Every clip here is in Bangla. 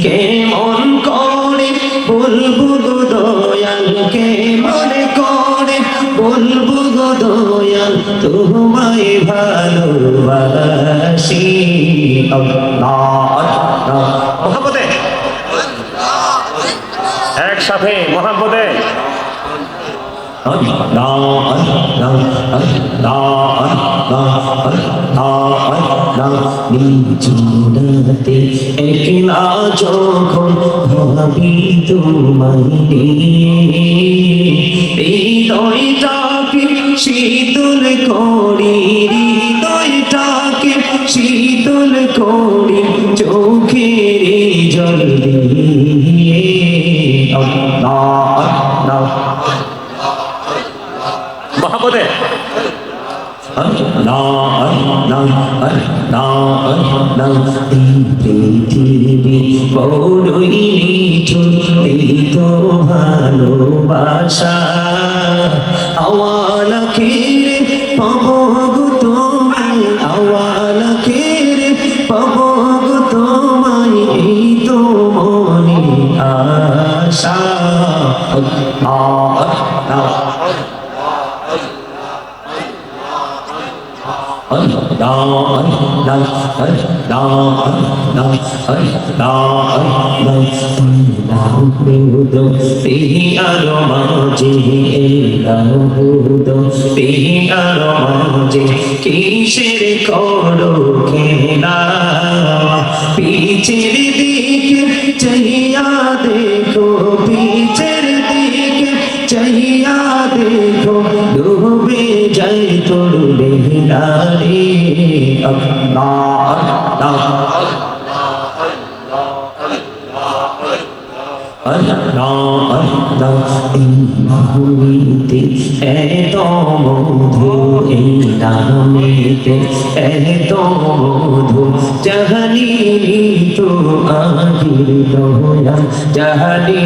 কেমন করে বলবো গো দয়াল, কেমন করে বলবো গো দয়াল, তোমায় ভালোবাসি। মোহাম্মদে একসাথে মোহাম্মদে নিচুড়াতে একলা যখন ভাবি তোমায় হৃদয়টাকে শীতল করি, হৃদয়টাকে শীতল করি চোখের জল দিয়ে। মোহাম্মদে পৃথিবী বড়ই নিঠুর, এই তো ভালোবাসা। আওয়ালা খেরে পাবো গো তোমায়, আওয়ালা খেরে পাবো গো তোমায়, এই তো মনে আশা। কিসের করো খেলা, পিছের দিকে চাইয়া দেখো, পিছের দিকে চাইয়া দেখো, ডুবে যাই তোর বেলারে। এত মধু এই নামেতে, এত মধু জাহানি তো আগির দয়া, জাহানি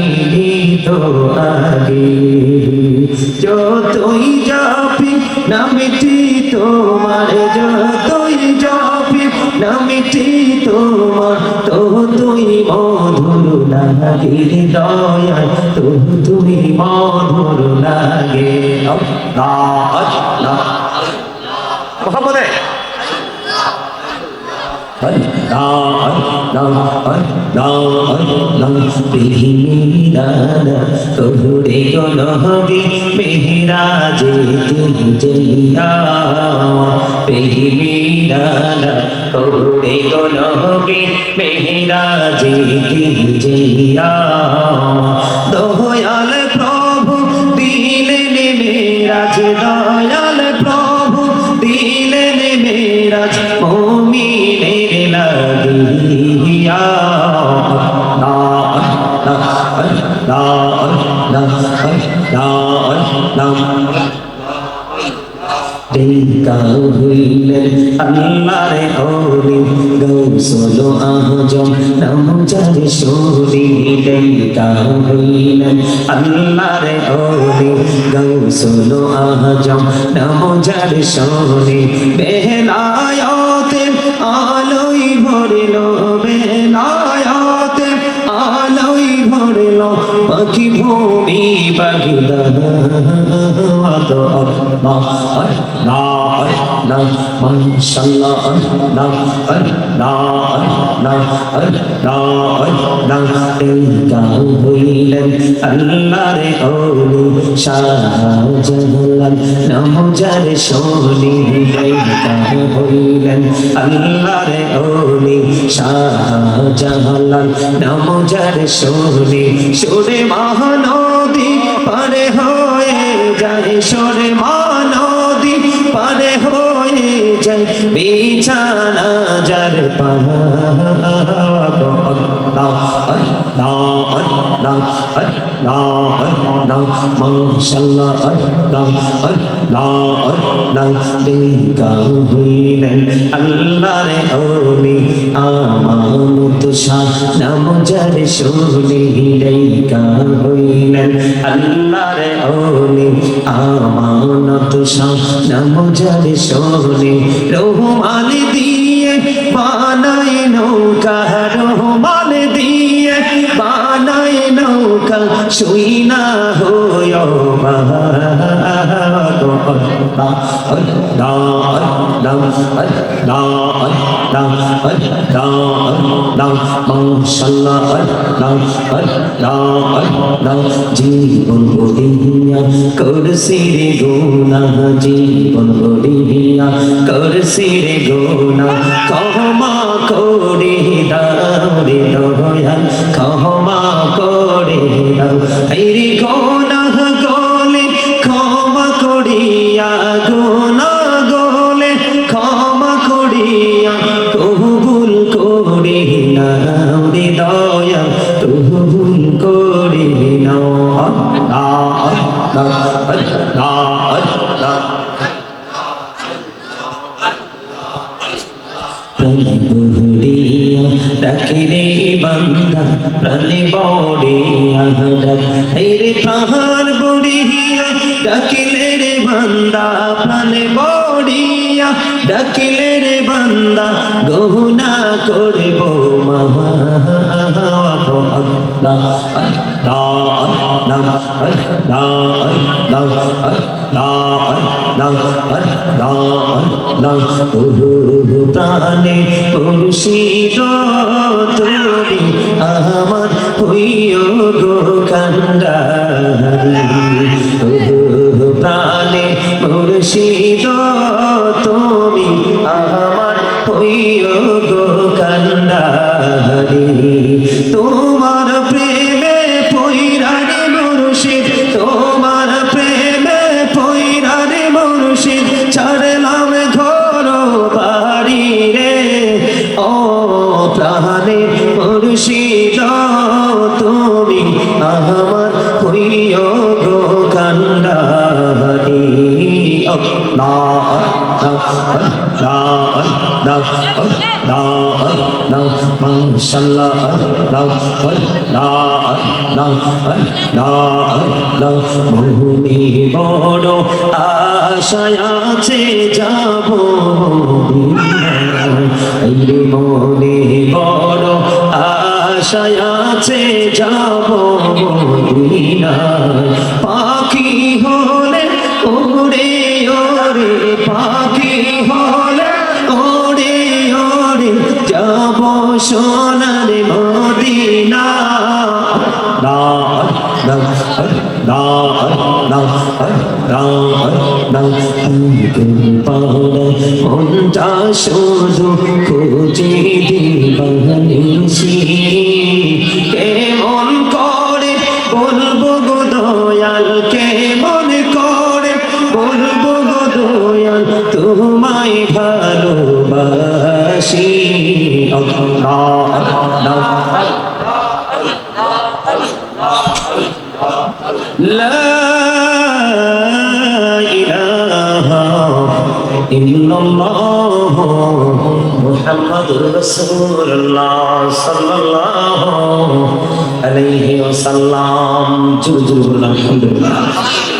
তো আগে। যতই যাবি নামটি তোমার, যতই যাবি নামটি তোমার, তো তুই মধুর লাগে দয়া, তো তুই মধুর লাগে। মোহাম্মদে কবুরে গলহবি মেহরাজে জইয়া, পেহিমিরানা কবুরে গলহবি মেহরাজে জইয়া। দয়াল প্রভু দিলেন মেরাজ, দয়াল প্রভু দিলেন মেরাজ, মুমিনের লাগিয়া। টিকা হইলেন আল্লাহর ওলি গৌসুল আজম নামজার শরী। টিকা হইলেন আল্লাহর ওলি গৌসুল আজম নামজার শরী। বেলায়েতে আলোয় ভরিল, বেলায়েতে আলোয় ভরিল, পাখি ভূমি বাগিলা। হইলেন আল্লাহর ওলি শাহজালাল নামজার শনি। হইলেন আল্লাহর ওলি শাহজালাল নামজার শনি। সুরে মহানদী পারে হয়ে যায়, সুরে মহানদী পারে হয়ে যায়, বিছানা যার হইলেন আল্লাহর ওলি আমানুল্লাহ শান নাম যার শুনিলেইকা হইলেন আল্লাহর ওলি আমানত শান নাম যার শুনি রহমান দিয়ে বানায় নৌকা রহমান দিয়ে বানায় নৌকা শুই না হয় জীবন বলিয়া করছি রে গুনা জীবন বলিয়া করছি রে গুনা ক্ষমা করে দাও রে দয়াল ক্ষমা করে দাও এই রে গুনা গলে ক্ষমা করিয়া গুনা গলে ক্ষমা করিয়া কবুল করে নাও রে দয়াল কবুল করে নাও ডাকিরে বান্দা প্রাণে বড়িয়া রে পাহাড় বড়িয়া ডাকিলে রে বান্দা প্রাণে বড়িয়া ডাকিলে রে বান্দা গহনা করব মহা প্রাণে মুর্শিদ তুমি আমার হইও গো কান্ডারি প্রাণে মুর্শিদ তুমি আমার হইও গো কান্ডারি তোমার প্রেমে পইরারে মুর্শিদ তোমার প্রেমে পইরারে মুর্শিদ ছাড়লাম ঘর বাড়ি রে ও প্রাণে মুর্শিদ তুমি আমার হইও গো কান্ডারি মনে বড় আশায় আছে যাব মনে বড় আশায় আছে যাব পাখি হলে ওরে ওরে পাখি হলে ওরে ওরে যাব সোনার মদিনা মনটা শুধু খুঁজে দিবানিসি কেমন করে বলবো গো দয়াল কেমন করে বলবো গো দয়াল তোমায় ভালোবাসি লা ইলাহা ইল্লাল্লাহ মুহাম্মাদুর রাসূলুল্লাহ সাল্লাল্লাহু আলাইহি ওয়াসাল্লাম। আলহামদুলিল্লাহ।